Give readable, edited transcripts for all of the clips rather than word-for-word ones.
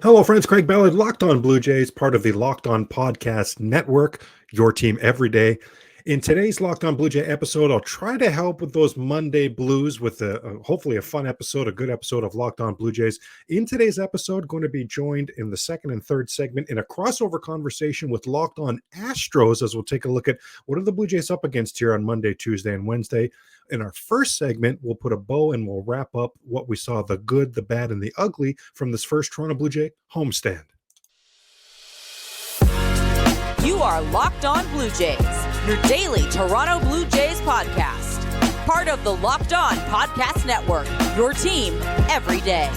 Hello, friends. Craig Ballard, Locked On Blue Jays, part of the Locked On Podcast Network, your team every day. In today's Locked On Blue Jay episode, I'll try to help with those Monday blues with hopefully a fun episode, a good episode of Locked On Blue Jays. In today's episode, going to be joined in the second and third segment in a crossover conversation with Locked On Astros, as we'll take a look at what are the Blue Jays up against here on Monday, Tuesday, and Wednesday. In our first segment, we'll put a bow and we'll wrap up what we saw, the good, the bad, and the ugly from this first Toronto Blue Jay homestand. You are Locked On Blue Jays, your daily Toronto Blue Jays podcast. Part of the Locked On Podcast Network, your team every day.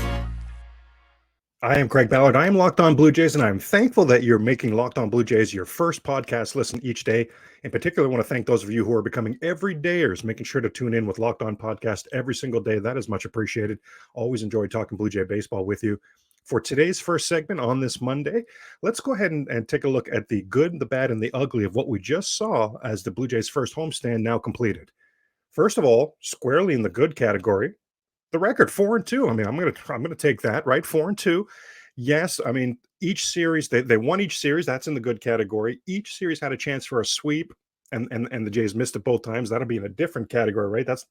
I am Craig Ballard. I am Locked On Blue Jays, and I'm thankful that you're making Locked On Blue Jays your first podcast listen each day. In particular, I want to thank those of you who are becoming everydayers, making sure to tune in with Locked On Podcast every single day. That is much appreciated. Always enjoy talking Blue Jay baseball with you. For today's first segment on this Monday, let's go ahead and take a look at the good, the bad, and the ugly of what we just saw as the Blue Jays' first homestand now completed. First of all, squarely in the good category, the record 4-2. I mean, I'm gonna take that, right? 4-2. Yes, I mean, each series they won each series. That's in the good category. Each series had a chance for a sweep, and the Jays missed it both times. That'll be in a different category, right? That's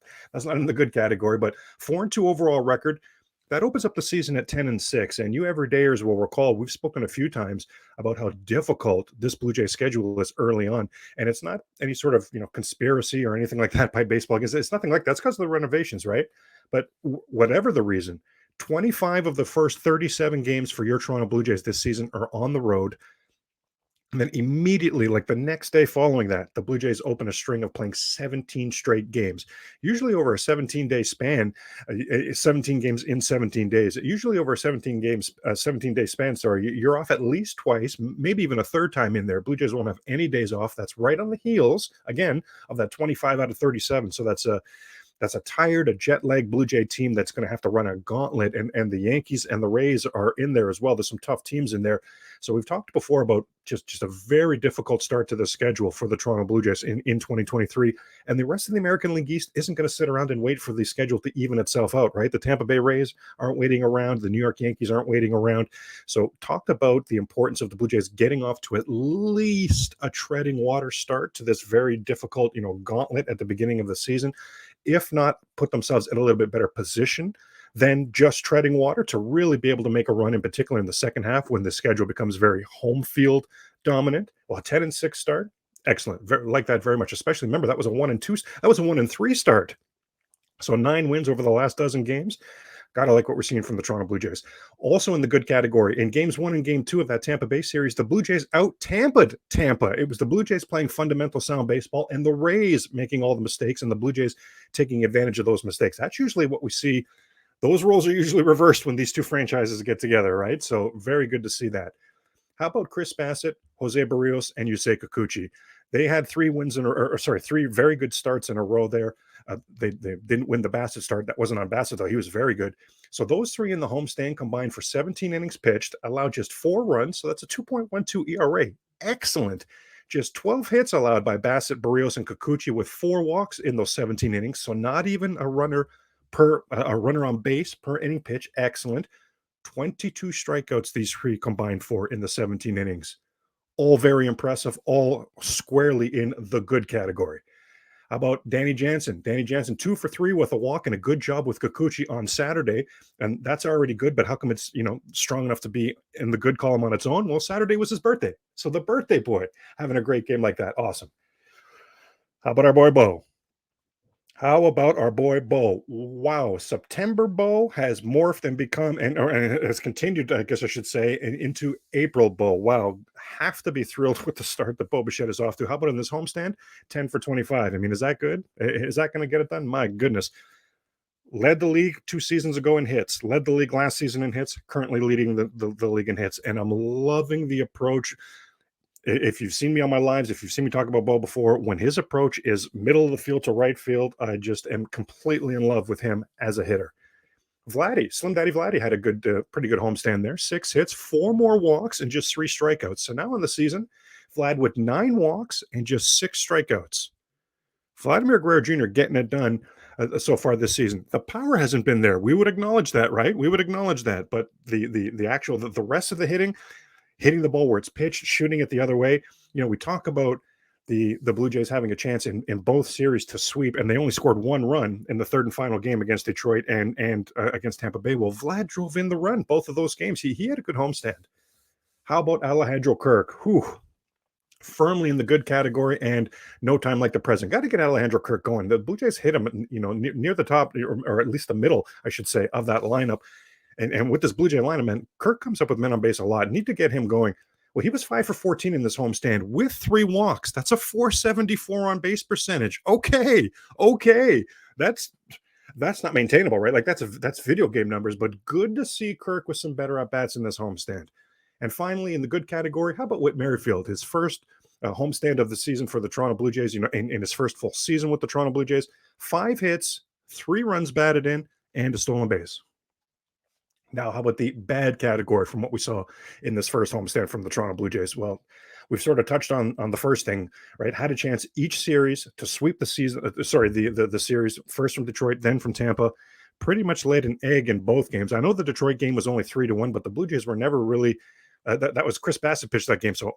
not in the good category, but 4-2 overall record. That opens up the season at 10-6. And you everydayers will recall we've spoken a few times about how difficult this Blue Jay schedule is early on. And it's not any sort of conspiracy or anything like that by baseball. It's nothing like that. It's because of the renovations, right? But whatever the reason, 25 of the first 37 games for your Toronto Blue Jays this season are on the road. And then immediately, like the next day following that, the Blue Jays open a string of playing 17 straight games, usually over a 17-day span, 17 games in 17 days, usually over a 17-day span. Sorry, you're off at least twice, maybe even a third time in there. Blue Jays won't have any days off. That's right on the heels, again, of that 25 out of 37. So that's a tired, a jet-lagged Blue Jay team that's going to have to run a gauntlet, and the Yankees and the Rays are in there as well. There's some tough teams in there. So we've talked before about just a very difficult start to the schedule for the Toronto Blue Jays in 2023. And the rest of the American League East isn't going to sit around and wait for the schedule to even itself out, right? The Tampa Bay Rays aren't waiting around. The New York Yankees aren't waiting around. So talked about the importance of the Blue Jays getting off to at least a treading water start to this very difficult, gauntlet at the beginning of the season. If not, put themselves in a little bit better position than just treading water to really be able to make a run, in particular in the second half when the schedule becomes very home field dominant. Well, a 10-6 start, excellent. Like that very much. Especially remember that was a 1-2. That was a 1-3 start. So 9 wins over the last dozen games. Gotta like what we're seeing from the Toronto Blue Jays. Also in the good category, in games 1 and game 2 of that Tampa Bay series, the Blue Jays out-Tampa'd Tampa. It was the Blue Jays playing fundamental sound baseball and the Rays making all the mistakes and the Blue Jays taking advantage of those mistakes. That's usually what we see. Those roles are usually reversed when these two franchises get together, right? So very good to see that. How about Chris Bassett, Jose Barrios, and Yusei Kikuchi? They had 3 wins three very good starts in a row there. They didn't win the Bassett start. That wasn't on Bassett, though. He was very good. So those 3 in the homestand combined for 17 innings pitched, allowed just 4 runs. So that's a 2.12 ERA. Excellent. Just 12 hits allowed by Bassett, Barrios, and Kikuchi with 4 walks in those 17 innings. So not even a runner on base per inning pitch. Excellent. 22 strikeouts these 3 combined for in the 17 innings. All very impressive, all squarely in the good category. How about Danny Jansen? Danny Jansen, 2 for 3 with a walk and a good job with Kikuchi on Saturday. And that's already good, but how come it's, strong enough to be in the good column on its own? Well, Saturday was his birthday. So the birthday boy having a great game like that. Awesome. How about our boy Bo? Wow, September Bo has morphed and become, and has continued, I guess I should say, into April Bo. Wow, have to be thrilled with the start that Bo Bichette is off to. How about in this homestand? 10 for 25. I mean, is that good? Is that going to get it done? My goodness. Led the league 2 seasons ago in hits. Led the league last season in hits. Currently leading the league in hits. And I'm loving the approach. If you've seen me on my lives, if you've seen me talk about Bo before, when his approach is middle of the field to right field, I just am completely in love with him as a hitter. Slim Daddy Vladdy had a pretty good homestand there. 6 hits, 4 more walks, and just 3 strikeouts. So now in the season, Vlad with 9 walks and just 6 strikeouts. Vladimir Guerrero Jr. getting it done. so far this season. The power hasn't been there. We would acknowledge that, right? We would acknowledge that. But the actual the rest of the hitting the ball where it's pitched, shooting it the other way. We talk about the Blue Jays having a chance in both series to sweep, and they only scored one run in the third and final game against Detroit and against Tampa Bay. Well, Vlad drove in the run both of those games. He had a good homestand. How about Alejandro Kirk? Whew, firmly in the good category, and no time like the present. Got to get Alejandro Kirk going. The Blue Jays hit him, near the top, or at least the middle, I should say, of that lineup. And with this Blue Jay lineup, man, Kirk comes up with men on base a lot. Need to get him going. Well, he was 5 for 14 in this homestand with 3 walks. That's a .474 on base percentage. Okay. That's not maintainable, right? Like that's video game numbers, but good to see Kirk with some better at bats in this homestand. And finally, in the good category, how about Whit Merrifield? His first homestand of the season for the Toronto Blue Jays, in his first full season with the Toronto Blue Jays, 5 hits, 3 runs batted in, and a stolen base. Now, how about the bad category from what we saw in this first homestand from the Toronto Blue Jays? Well, we've sort of touched on the first thing, right? Had a chance each series to sweep the season. The series first from Detroit, then from Tampa. Pretty much laid an egg in both games. I know the Detroit game was only 3-1, but the Blue Jays were never really. That was Chris Bassett pitched that game. So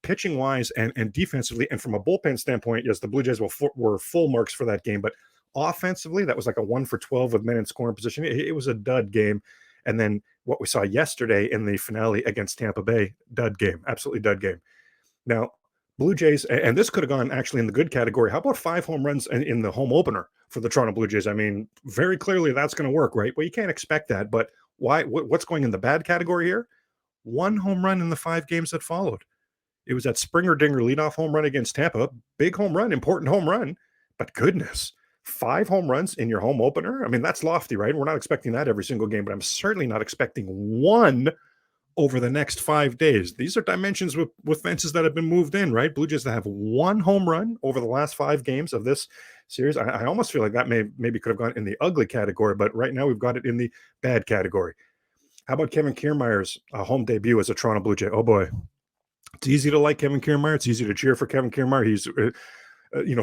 pitching wise and defensively, and from a bullpen standpoint, yes, the Blue Jays were full marks for that game. But offensively, that was like a 1 for 12 with men in scoring position. It was a dud game. And then what we saw yesterday in the finale against Tampa Bay, dud game, absolutely dud game. Now, Blue Jays, and this could have gone actually in the good category. How about 5 home runs in the home opener for the Toronto Blue Jays? I mean, very clearly that's going to work, right? Well, you can't expect that. But why? What's going in the bad category here? 1 home run in the 5 games that followed. It was that Springer Dinger leadoff home run against Tampa. Big home run, important home run. But goodness, 5 home runs in your home opener? I mean, that's lofty, right? We're not expecting that every single game, but I'm certainly not expecting 1 over the next 5 days. These are dimensions with fences that have been moved in, right? Blue Jays that have 1 home run over the last 5 games of this series. I almost feel like that maybe could have gone in the ugly category, but right now we've got it in the bad category. How about Kevin Kiermaier's home debut as a Toronto Blue Jay? Oh boy, it's easy to like Kevin Kiermaier. It's easy to cheer for Kevin Kiermaier. He's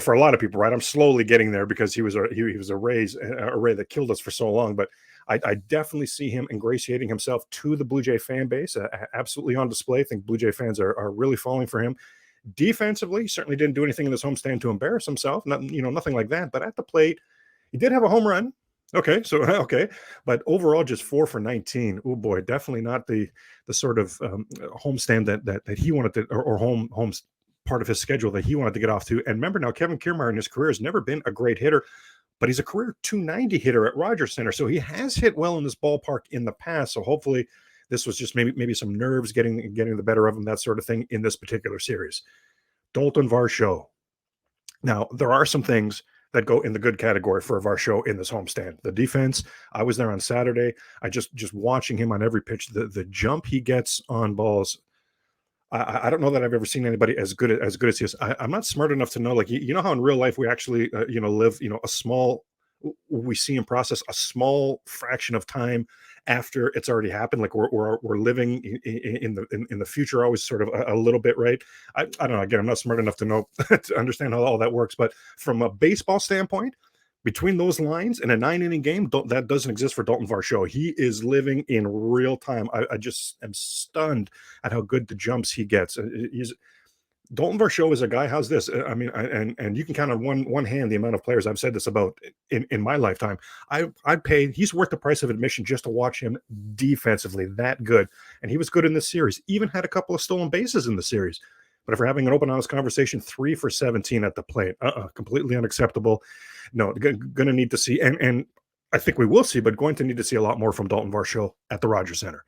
for a lot of people, right? I'm slowly getting there because he was a Ray that killed us for so long. But I definitely see him ingratiating himself to the Blue Jay fan base, absolutely on display. I think Blue Jay fans are really falling for him. Defensively, certainly didn't do anything in this homestand to embarrass himself. Nothing like that. But at the plate, he did have a home run. Okay, but overall, just 4 for 19. Oh boy, definitely not the sort of homestand that he wanted to, or homes part of his schedule that he wanted to get off to. And remember now, Kevin Kiermaier in his career has never been a great hitter, but he's a career .290 hitter at Rogers Center. So he has hit well in this ballpark in the past. So hopefully this was just maybe some nerves getting the better of him, that sort of thing in this particular series. Dalton Varsho. Now, there are some things that go in the good category for Varsho in this homestand. The defense, I was there on Saturday. I just watching him on every pitch, the jump he gets on balls. I don't know that I've ever seen anybody as good as he is. I'm not smart enough to know, like, how in real life we actually, live, we see and process a small fraction of time after it's already happened. Like we're living in the future, always sort of a little bit, right? I don't know. Again, I'm not smart enough to know to understand how all that works. But from a baseball standpoint, between those lines in a 9-inning game, that doesn't exist for Dalton Varsho. He is living in real time. I just am stunned at how good the jumps he gets. Dalton Varsho is a guy. How's this? I mean, and you can count on one hand the amount of players I've said this about in my lifetime. I'd pay. He's worth the price of admission just to watch him defensively. That good, and he was good in this series. Even had a couple of stolen bases in the series. But if we're having an open, honest conversation, 3 for 17 at the plate, completely unacceptable. No, going to need to see, and I think we will see, but going to need to see a lot more from Dalton Varsho at the Rogers Center.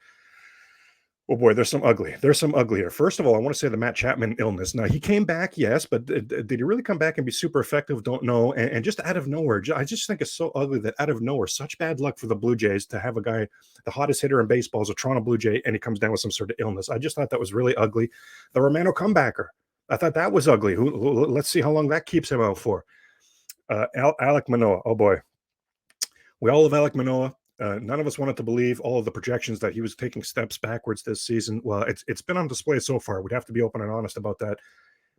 Oh boy, there's some ugly. There's some ugly here. First of all, I want to say the Matt Chapman illness. Now, he came back, yes, but did he really come back and be super effective? Don't know. And just out of nowhere, I just think it's so ugly that out of nowhere, such bad luck for the Blue Jays to have a guy, the hottest hitter in baseball is a Toronto Blue Jay, and he comes down with some sort of illness. I just thought that was really ugly. The Romano comebacker, I thought that was ugly. Let's see how long that keeps him out for. Alek Manoah, oh boy. We all love Alek Manoah. None of us wanted to believe all of the projections that he was taking steps backwards this season. Well, it's been on display so far. We'd have to be open and honest about that.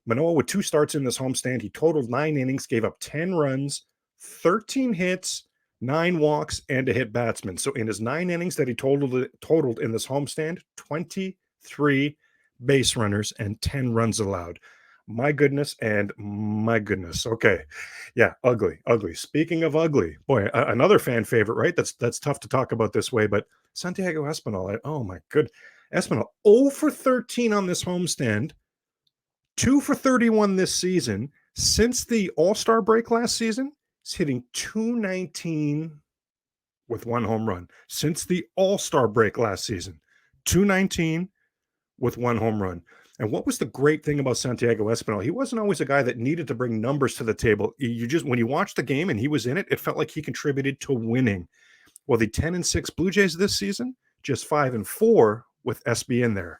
Manoah with 2 starts in this homestand. He totaled 9 innings, gave up 10 runs, 13 hits, 9 walks, and a hit batsman. So in his 9 innings that he totaled in this homestand, 23 base runners and 10 runs allowed. My goodness and my goodness. Okay. Yeah, ugly, ugly. Speaking of ugly, boy, another fan favorite, right? That's tough to talk about this way, but Santiago Espinal, oh my good. Espinal 0 for 13 on this homestand, 2 for 31 this season. Since the All-Star break last season, he's hitting 219 with 1 home run. Since the All-Star break last season, 219 with 1 home run. And what was the great thing about Santiago Espinal? He wasn't always a guy that needed to bring numbers to the table. You just, when you watched the game and he was in it, it felt like he contributed to winning. Well, the 10-6 Blue Jays this season, just 5-4 with SB in there.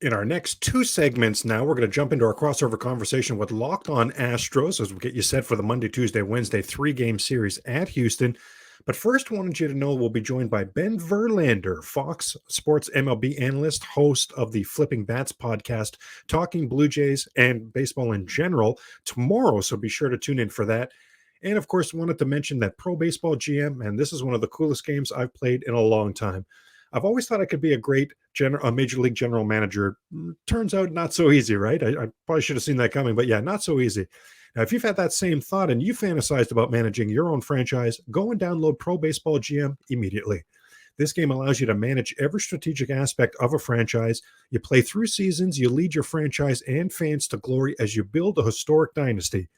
In our next 2 segments now, we're going to jump into our crossover conversation with Locked On Astros as we get you set for the Monday, Tuesday, Wednesday 3-game series at Houston. But first, I wanted you to know we'll be joined by Ben Verlander, Fox Sports MLB analyst, host of the Flipping Bats podcast, talking Blue Jays and baseball in general tomorrow. So be sure to tune in for that. And of course, wanted to mention that Pro Baseball GM, and this is one of the coolest games I've played in a long time. I've always thought I could be a great major league general manager. Turns out not so easy, right? I probably should have seen that coming, but yeah, not so easy. Now, if you've had that same thought and you fantasized about managing your own franchise, go and download Pro Baseball GM immediately. This game allows you to manage every strategic aspect of a franchise. You play through seasons, you lead your franchise and fans to glory as you build a historic dynasty.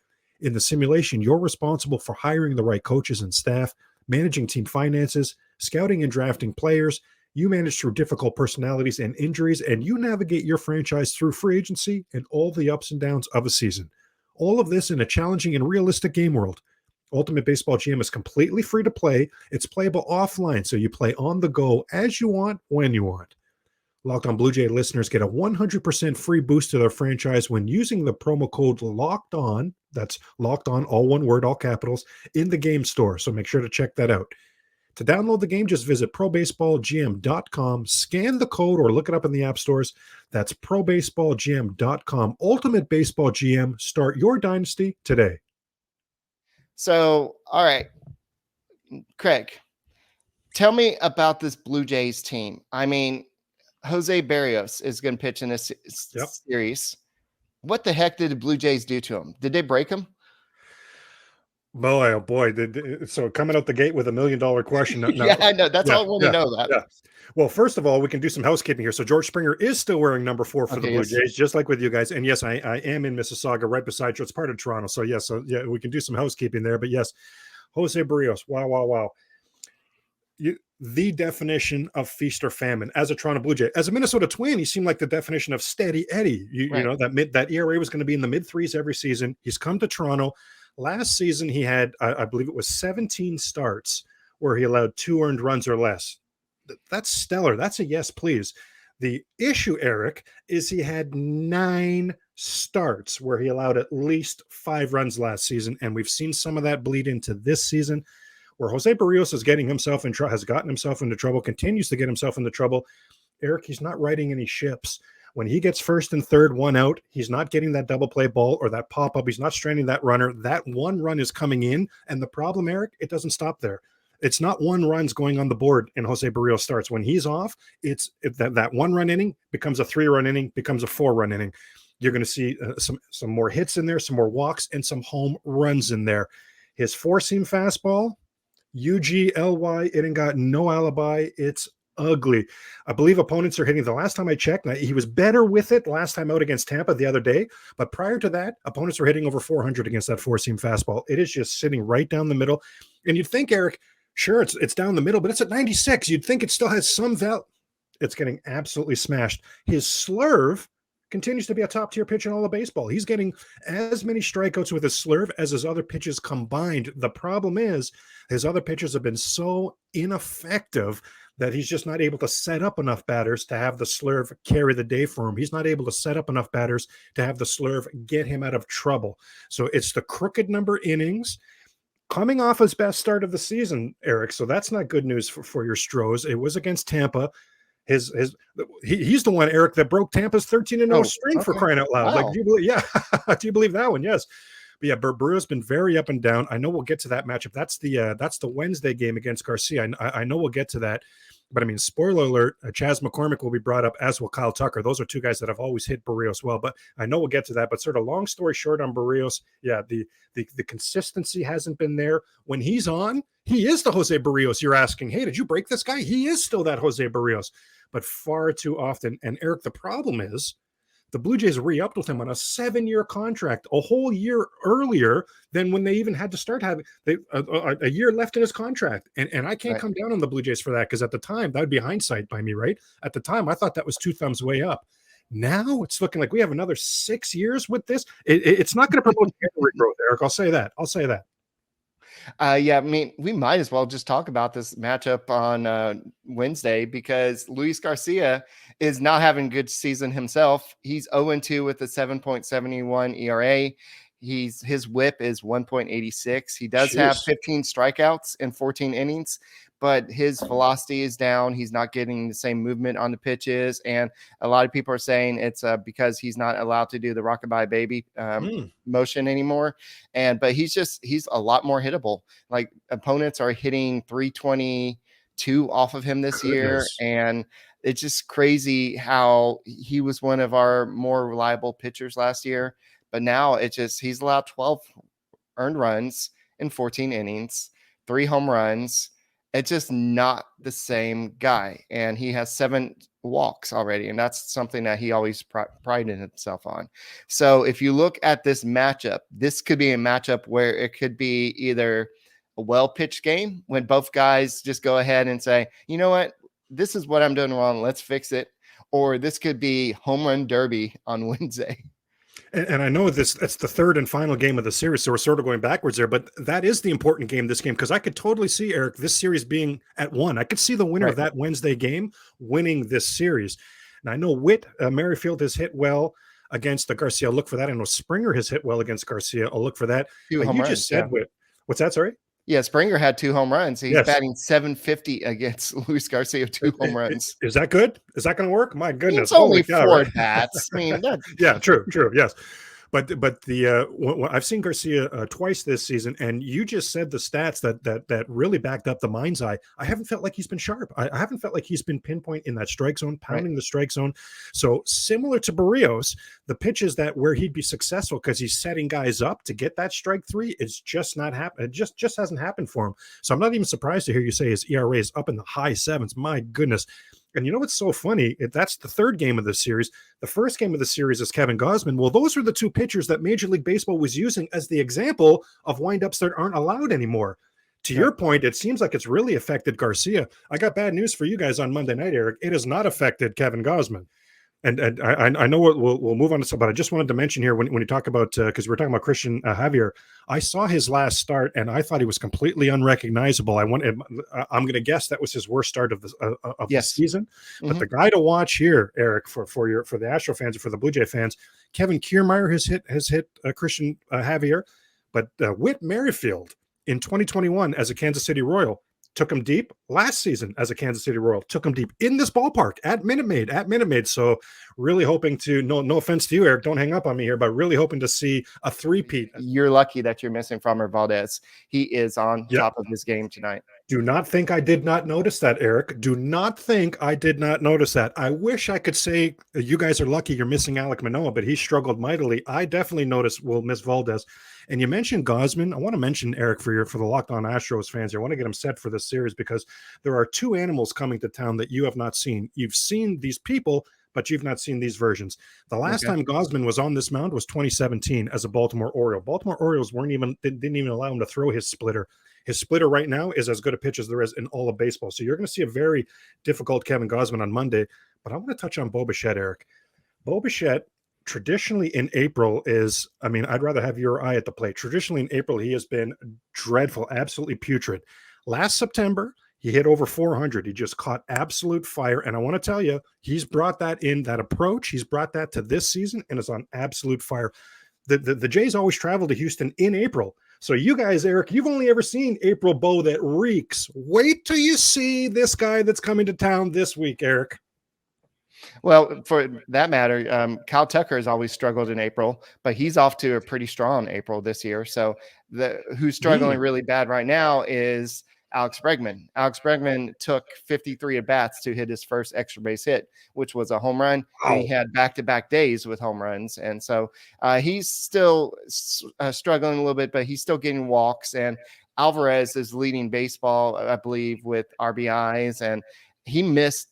In the simulation, you're responsible for hiring the right coaches and staff, managing team finances, scouting and drafting players. You manage through difficult personalities and injuries, and you navigate your franchise through free agency and all the ups and downs of a season. All of this in a challenging and realistic game world. Ultimate Baseball GM is completely free to play. It's playable offline, so you play on the go as you want, when you want. Locked On Blue Jay listeners get a 100% free boost to their franchise when using the promo code Locked On. That's Locked On, all one word, all capitals, in the game store. So make sure to check that out. To download the game, just visit probaseballgm.com, scan the code, or look it up in the app stores. That's probaseballgm.com. Ultimate Baseball GM. Start your dynasty today. So, all right, Craig, tell me about this Blue Jays team. I mean, Jose Barrios is going to pitch in this series. What the heck did the Blue Jays do to him? Did they break him? Boy, oh boy. So coming out the gate with $1 million question. Yeah, I know. That's all I want to know that. Yeah. Well, first of all, we can do some housekeeping here. So George Springer is still wearing number 4 for the Blue Jays, just like with you guys. And yes, I am in Mississauga, right beside you. It's part of Toronto. So yes, we can do some housekeeping there. But yes, Jose Barrios. Wow. The definition of feast or famine as a Toronto Blue Jay. As a Minnesota Twin, he seemed like the definition of steady Eddie. You know, that ERA was going to be in the mid-3s every season. He's come to Toronto. Last season, he had, I believe it was 17 starts where he allowed 2 earned runs or less. That's stellar. That's a yes, please. The issue, Eric, is he had 9 starts where he allowed at least 5 runs last season, and we've seen some of that bleed into this season, where Jose Barrios is getting himself in has gotten himself into trouble, continues to get himself into trouble. Eric, he's not riding any ships. When he gets first and third, 1 out, he's not getting that double play ball or that pop-up. He's not stranding that runner. That 1 run is coming in. And the problem, Eric, it doesn't stop there. It's not 1 run's going on the board in Jose Barrios starts. When he's off, that 1 run inning becomes a 3-run inning, becomes a 4-run inning. You're going to see some more hits in there, some more walks, and some home runs in there. His 4-seam fastball, UGLY, it ain't got no alibi. It's ugly. I believe opponents are hitting, the last time I checked, he was better with it last time out against Tampa the other day, but prior to that, opponents were hitting over 400 against that 4-seam fastball. It is just sitting right down the middle. And you'd think, Eric, sure, it's down the middle, but it's at 96. You'd think it still has some value. It's getting absolutely smashed. His slurve continues to be a top-tier pitch in all of baseball. He's getting as many strikeouts with his slurve as his other pitches combined. The problem is his other pitches have been so ineffective that he's just not able to set up enough batters to have the slurve carry the day for him. He's not able to set up enough batters to have the slurve get him out of trouble. So it's the crooked number innings coming off his best start of the season, Eric. So that's not good news for your Stros. It was against Tampa. He's the one, Eric, that broke Tampa's 13-0 string, for crying out loud. Wow. Like, do you believe that one? Yes. But yeah, Barrero's been very up and down. I know we'll get to that matchup. That's the Wednesday game against Garcia. I know we'll get to that. But I mean, spoiler alert, Chas McCormick will be brought up, as will Kyle Tucker. Those are two guys that have always hit Barrios well. But I know we'll get to that. But sort of long story short on Barrios, yeah, the consistency hasn't been there. When he's on, he is the Jose Barrios. You're asking, hey, did you break this guy? He is still that Jose Barrios. But far too often. And Eric, the problem is, the Blue Jays re-upped with him on a 7-year contract, a whole year earlier than when they even had to start having a year left in his contract. And I can't come down on the Blue Jays for that, because at the time, that would be hindsight by me, right? At the time, I thought that was 2 thumbs way up. Now it's looking like we have another 6 years with this. It's not going to promote regrowth, Eric. I'll say that. Yeah, I mean, we might as well just talk about this matchup on Wednesday, because Luis Garcia is not having a good season himself. He's 0-2 with a 7.71 ERA. His whip is 1.86. He does have 15 strikeouts in 14 innings, but his velocity is down. He's not getting the same movement on the pitches. And a lot of people are saying it's because he's not allowed to do the rockabye baby motion anymore. But he's a lot more hittable. Like, opponents are hitting 322 off of him this year. And it's just crazy how he was one of our more reliable pitchers last year. But now he's allowed 12 earned runs in 14 innings, 3 home runs. It's just not the same guy. And he has 7 walks already. And that's something that he always prided himself on. So if you look at this matchup, this could be a matchup where it could be either a well-pitched game when both guys just go ahead and say, you know what, this is what I'm doing wrong, let's fix it. Or this could be home run derby on Wednesday. And I know that's the third and final game of the series, so we're sort of going backwards there, but that is the important game, this game, because I could totally see, Eric, this series being at 1. I could see the winner of that Wednesday game winning this series. And I know Merrifield has hit well against the Garcia. I'll look for that. I know Springer has hit well against Garcia. I'll look for that. You just said Witt. What's that, sorry? Yeah, Springer had 2 home runs. He's batting .750 against Luis Garcia, 2 home runs. Is that good? Is that going to work? My goodness. It's only 4 bats. I mean, yeah, true. Yes. But I've seen Garcia twice this season, and you just said the stats that really backed up the mind's eye. I haven't felt like he's been sharp. I haven't felt like he's been pinpoint in that strike zone, pounding the strike zone. So similar to Barrios, the pitches that where he'd be successful because he's setting guys up to get that strike 3 is just not happening. It just hasn't happened for him. So I'm not even surprised to hear you say his ERA is up in the high 7s. My goodness. And you know what's so funny? That's the third game of the series. The first game of the series is Kevin Gausman. Well, those are the 2 pitchers that Major League Baseball was using as the example of windups that aren't allowed anymore. To your point, it seems like it's really affected Garcia. I got bad news for you guys on Monday night, Eric. It has not affected Kevin Gausman. And I know we'll move on to something, but I just wanted to mention here when you talk about, because we're talking about Christian Javier, I saw his last start and I thought he was completely unrecognizable. I'm going to guess that was his worst start of the season. Mm-hmm. But the guy to watch here, Eric, for the Astro fans and for the Blue Jay fans, Kevin Kiermaier has hit Christian Javier, but Whit Merrifield in 2021 as a Kansas City Royal took him deep last season as a Kansas City Royal, took him deep in this ballpark at Minute Maid. So really hoping to, no offense to you, Eric, don't hang up on me here, but really hoping to see a 3-peat. You're lucky that you're missing Framber Valdez. He is on top of his game tonight. Do not think I did not notice that, Eric. Do not think I did not notice that. I wish I could say you guys are lucky you're missing Alek Manoah, but he struggled mightily. I definitely noticed we'll miss Valdez. And you mentioned Gausman. I want to mention, Eric, for the Locked On Astros fans here. I want to get them set for this series because there are 2 animals coming to town that you have not seen. You've seen these people, but you've not seen these versions. The last time Gausman was on this mound was 2017 as a Baltimore Oriole. Baltimore Orioles didn't even allow him to throw his splitter. His splitter right now is as good a pitch as there is in all of baseball. So you're going to see a very difficult Kevin Gausman on Monday. But I want to touch on Bo Bichette, Eric. Bo Bichette, traditionally in April I'd rather have your eye at the plate. Traditionally in April, he has been dreadful, absolutely putrid. Last September, he hit over 400. He just caught absolute fire. And I want to tell you, he's brought that approach. He's brought that to this season and is on absolute fire. The Jays always travel to Houston in April. So you guys, Eric, you've only ever seen April Bo that reeks. Wait till you see this guy that's coming to town this week, Eric. Well, for that matter, Kyle Tucker has always struggled in April, but he's off to a pretty strong April this year. So who's struggling really bad right now is Alex Bregman. Alex Bregman took 53 at bats to hit his first extra base hit, which was a home run. Wow. And he had back-to-back days with home runs. And so he's still struggling a little bit, but he's still getting walks. And Alvarez is leading baseball, I believe, with RBIs. And he missed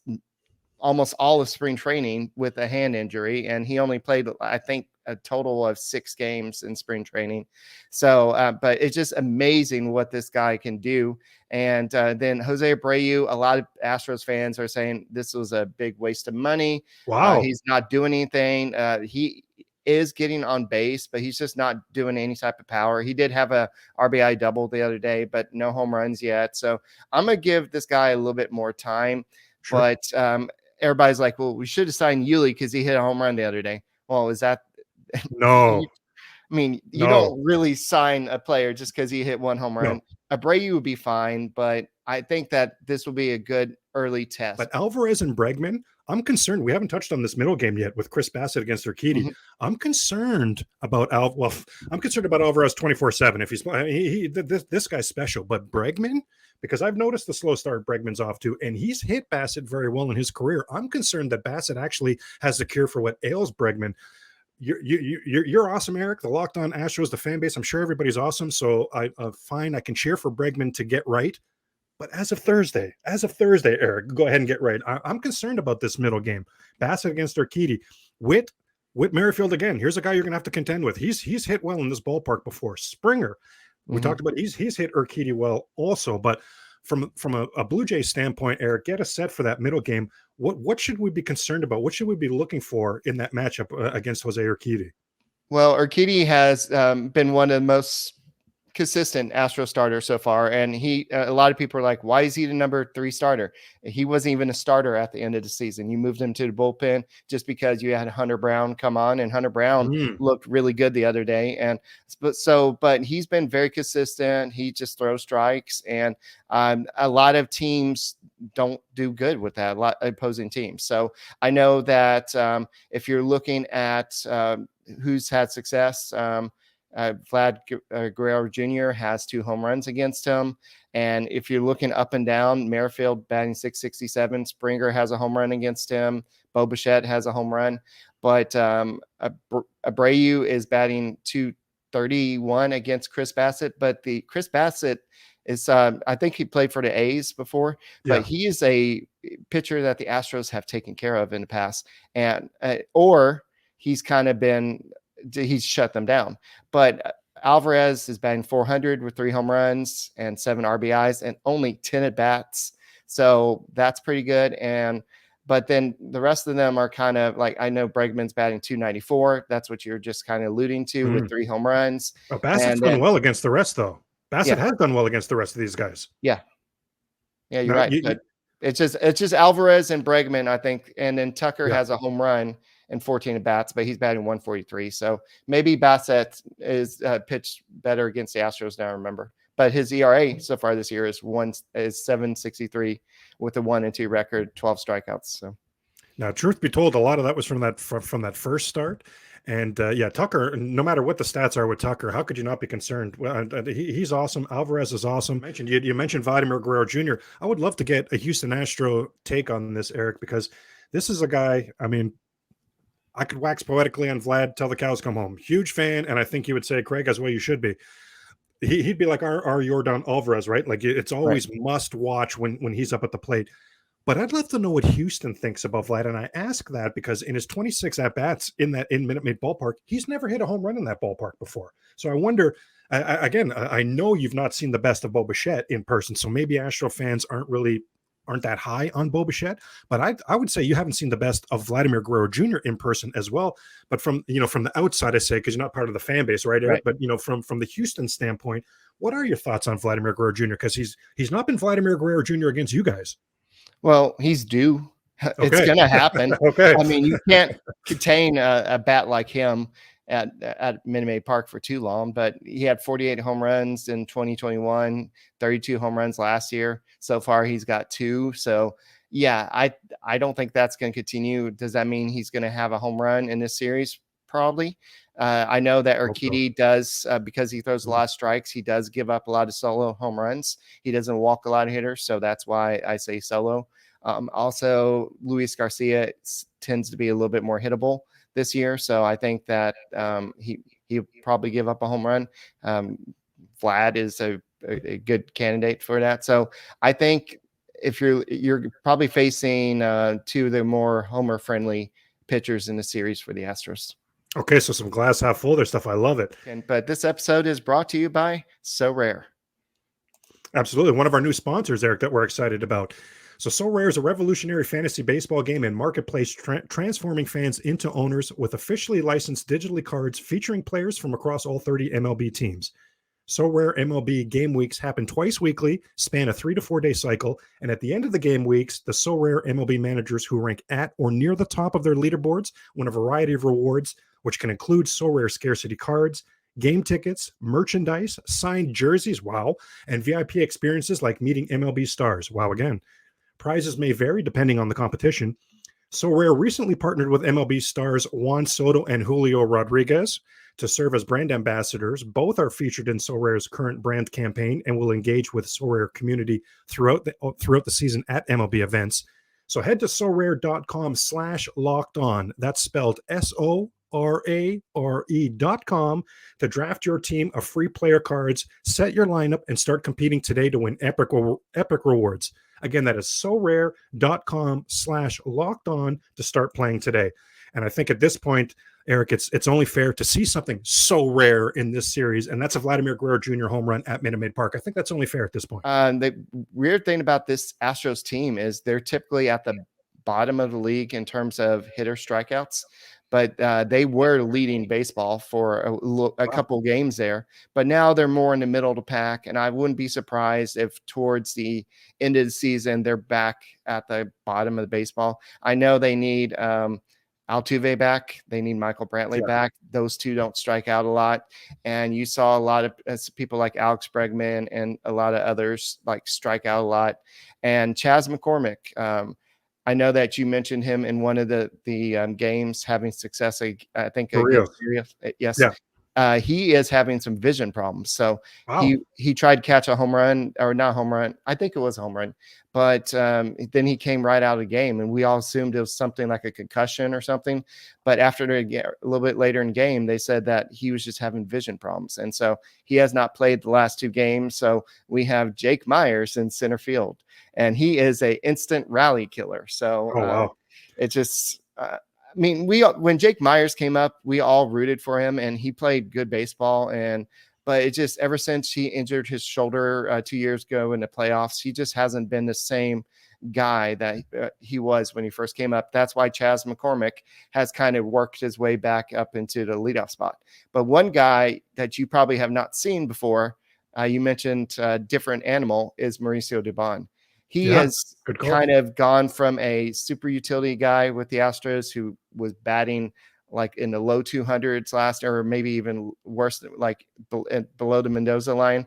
almost all of spring training with a hand injury, and he only played, I think, a total of 6 games in spring training. So, but it's just amazing what this guy can do. And then Jose Abreu, a lot of Astros fans are saying this was a big waste of money. Wow. He's not doing anything. He is getting on base, but he's just not doing any type of power. He did have a RBI double the other day, but no home runs yet. So I'm going to give this guy a little bit more time. Sure. But everybody's like, well, we should have signed Yuli because he hit a home run the other day. Well, is that no? I mean, you don't really sign a player just because he hit one home run. Abreu would be fine, but I think that this will be a good early test. But Alvarez and Bregman, I'm concerned. We haven't touched on this middle game yet with Chris Bassett against Urquidy. Mm-hmm. I'm concerned about I'm concerned about Alvarez 24/7. If he's this guy's special, but Bregman, because I've noticed the slow start Bregman's off to, and he's hit Bassett very well in his career. I'm concerned that Bassett actually has the cure for what ails Bregman. You're awesome, Eric. The Locked On Astros, the fan base. I'm sure everybody's awesome. So fine. I can cheer for Bregman to get right. But as of Thursday, Eric, go ahead and get right. I'm concerned about this middle game. Bassett against Urquidy. Whit Merrifield again. Here's a guy you're going to have to contend with. He's hit well in this ballpark before. Springer. We talked about he's hit Urquidy well also. But from a Blue Jays standpoint, Eric, get us set for that middle game. What should we be concerned about? What should we be looking for in that matchup against Jose Urquidy? Well, Urquidy has been one of the most consistent Astro starter so far, and a lot of people are like, why is he the number 3 starter? He wasn't even a starter at the end of the season. You moved him to the bullpen just because you had Hunter Brown come on, and Hunter Brown looked really good the other day. And but he's been very consistent. He just throws strikes, and a lot of teams don't do good with that, a lot of opposing teams. So I know that if you're looking at who's had success, Vlad Guerrero Jr. has 2 home runs against him. And if you're looking up and down, Merrifield batting .667, Springer has a home run against him. Bo Bichette has a home run. But Abreu is batting .231 against Chris Bassett. But the Chris Bassett is, I think he played for the A's before, but he is a pitcher that the Astros have taken care of in the past. And or he's kind of been – he's shut them down. But Alvarez is batting .400 with 3 home runs and 7 RBIs and only 10 at bats. So that's pretty good. But then the rest of them are kind of like, I know Bregman's batting .294. That's what you're just kind of alluding to with 3 home runs. Oh, Bassett's done well against the rest, though. Bassett has done well against the rest of these guys. Yeah, you're right. But it's just Alvarez and Bregman, I think, and then Tucker has a home run and 14 at bats, but he's batting .143. So maybe Bassett is pitched better against the Astros now. I remember, but his ERA so far this year is 7.63 with a 1-2 record, 12 strikeouts. So now, truth be told, a lot of that was from that first start. And Tucker, no matter what the stats are with Tucker, how could you not be concerned? Well, he's awesome. Alvarez is awesome. You mentioned Vladimir Guerrero Jr. I would love to get a Houston Astro take on this, Eric, because this is a guy, I mean, I could wax poetically on Vlad till the cows come home. Huge fan, and I think he would say, Craig, as well you should be. He'd be like our Yordan Alvarez, right? Like it's always must watch when he's up at the plate. But I'd love to know what Houston thinks about Vlad, and I ask that because in his 26 at-bats in Minute Maid Ballpark, he's never hit a home run in that ballpark before. So I wonder, I know you've not seen the best of Bo Bichette in person, so maybe Astro fans aren't that high on Bo Bichette, but I would say you haven't seen the best of Vladimir Guerrero Jr. in person as well. But from the outside, I say, because you're not part of the fan base, right, Eric? But from the Houston standpoint, what are your thoughts on Vladimir Guerrero Jr.? Because he's not been Vladimir Guerrero Jr. against you guys. Well, he's due. It's going to happen. I mean, you can't contain a bat like him at Minute Maid Park for too long, but he had 48 home runs in 2021, 32 home runs last year. So far, he's got 2. So, yeah, I don't think that's going to continue. Does that mean he's going to have a home run in this series? Probably. I know that Hope so. Urquidy does, because he throws a lot of strikes. He does give up a lot of solo home runs. He doesn't walk a lot of hitters, so that's why I say solo. Also, Luis Garcia tends to be a little bit more hittable this year, so I think that he'll probably give up a home run. Vlad is a good candidate for that. So I think if you're probably facing two of the more homer friendly pitchers in the series for the Astros. Okay, so some glass half full there stuff. I love it. But this episode is brought to you by So Rare. Absolutely. One of our new sponsors, Eric, that we're excited about. So Rare is a revolutionary fantasy baseball game and marketplace transforming fans into owners with officially licensed digitally cards featuring players from across all 30 MLB teams. So Rare MLB game weeks happen twice weekly, span a 3 to 4 day cycle, and at the end of the game weeks, the So Rare MLB managers who rank at or near the top of their leaderboards win a variety of rewards, which can include So Rare scarcity cards, game tickets, merchandise, signed jerseys, wow, and VIP experiences like meeting MLB stars, wow again. Prizes may vary depending on the competition. So Rare recently partnered with MLB stars Juan Soto and Julio Rodriguez to serve as brand ambassadors. Both are featured in So Rare's current brand campaign and will engage with So Rare community throughout the season at MLB events. So head to sorare.com/lockedon. That's spelled SORARE.com to draft your team of free player cards, set your lineup, and start competing today to win epic rewards. Again, that is sorare.com/lockedon to start playing today. And I think at this point, Eric, it's only fair to see something so rare in this series, and that's a Vladimir Guerrero Jr. home run at Minute Maid Park. I think that's only fair at this point. The weird thing about this Astros team is they're typically at the bottom of the league in terms of hitter strikeouts, but they were leading baseball for a couple games there. But now they're more in the middle of the pack, and I wouldn't be surprised if towards the end of the season they're back at the bottom of the baseball. I know they need Altuve back. They need Michael Brantley back. Those two don't strike out a lot. And you saw a lot of people like Alex Bregman and a lot of others like strike out a lot. And Chas McCormick, I know that you mentioned him in one of the games having success. I think against Syria. Yes. Yeah. He is having some vision problems. So he tried to catch a home run, or not home run. I think it was a home run, but then he came right out of the game, and we all assumed it was something like a concussion or something. But after a little bit later in the game, they said that he was just having vision problems, and so he has not played the last two games. So we have Jake Myers in center field, and he is a instant rally killer. So it just. I mean, when Jake Myers came up, we all rooted for him, and he played good baseball. But it just, ever since he injured his shoulder 2 years ago in the playoffs, he just hasn't been the same guy that he was when he first came up. That's why Chas McCormick has kind of worked his way back up into the leadoff spot. But one guy that you probably have not seen before, you mentioned different animal, is Mauricio Dubon. He has kind of gone from a super utility guy with the Astros who was batting like in the low 200s last, or maybe even worse, like below the Mendoza line.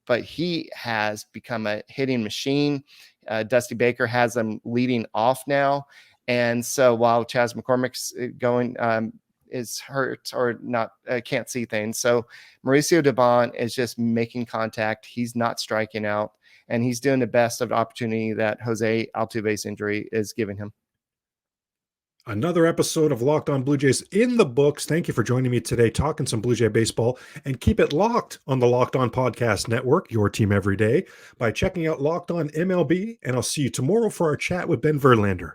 But he has become a hitting machine. Dusty Baker has him leading off now. And so while Chas McCormick's going, is hurt or not, can't see things. So Mauricio Dubon is just making contact. He's not striking out. And he's doing the best of the opportunity that Jose Altuve's injury is giving him. Another episode of Locked On Blue Jays in the books. Thank you for joining me today, talking some Blue Jay baseball, and keep it locked on the Locked On Podcast Network, your team every day, by checking out Locked On MLB. And I'll see you tomorrow for our chat with Ben Verlander.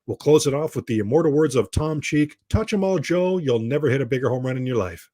We'll close it off with the immortal words of Tom Cheek: touch 'em all, Joe. You'll never hit a bigger home run in your life.